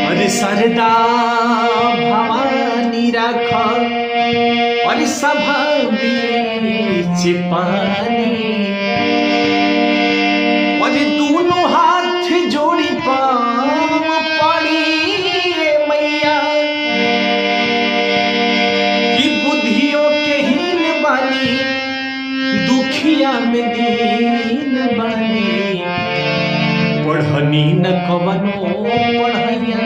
अरे सरदा भवानी राख और सभा बीच पानी, और दोनों हाथ जोड़ी पाँव पड़ी मैया कि बुद्धियों के हीन बानी, दुखिया में दीन बानी, पढ़नी न कवनो पढ़ैया